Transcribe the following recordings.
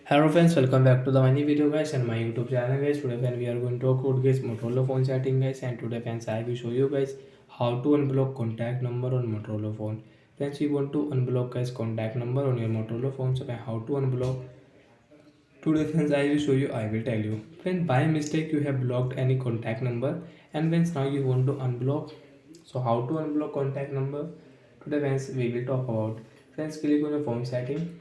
Hello friends, welcome back to the new video guys and my YouTube channel guys. Today when we are going to talk about guys Motorola phone setting guys, and today friends I will show you guys how to unblock contact number on Motorola phone. Friends, you want to unblock guys contact number on your Motorola phone, so how to unblock today friends I will show you, I will tell you. When by mistake you have blocked any contact number and friends now you want to unblock, so how to unblock contact number today friends we will talk about. Friends, click on your phone setting.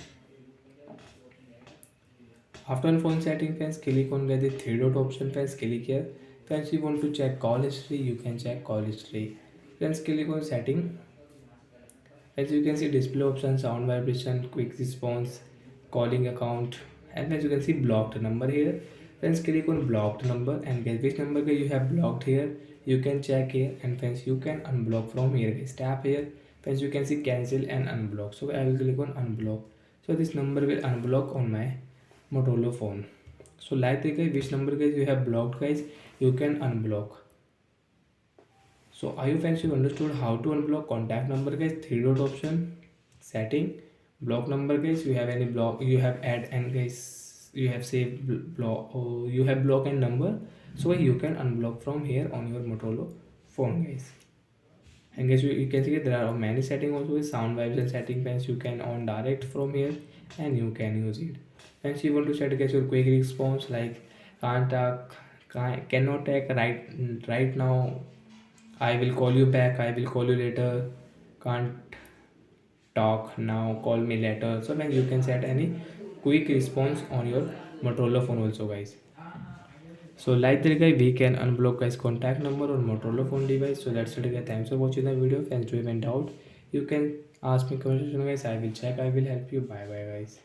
After on phone setting friends, click on the three dot option. Friends, click here. Friends, you want to check call history, you can check call history. Friends, click on setting. As you can see, display option, sound vibration, quick response, calling account, and as you can see, blocked number here. Friends, click on blocked number and get which number you have blocked here. You can check here, and friends, you can unblock from here. Guys, tap here. Friends, you can see cancel and unblock. So I will click on unblock. So this number will unblock on my Motorola phone. So like the guys, which number guys you have blocked guys, you can unblock. So are you friends, you understood how to unblock contact number guys? Three dot option, setting, block number guys. You have any block, you have add and guys you have saved block, or you have block and number. So you can unblock from here on your Motorola phone guys. And guys you can see there are many settings also with sound vibration setting. Friends, you can on direct from here and you can use it. Friends, you want to set guys your quick response like can't talk, cannot take right now, I will call you back, I will call you later, can't talk now, call me later. So then you can set any quick response on your Motorola phone also guys. So like that guy, we can unblock guys contact number on Motorola phone device. So that's it guys. Thanks for watching the video. Friends, if you went out, you can ask me question guys. I will check. I will help you. Bye bye guys.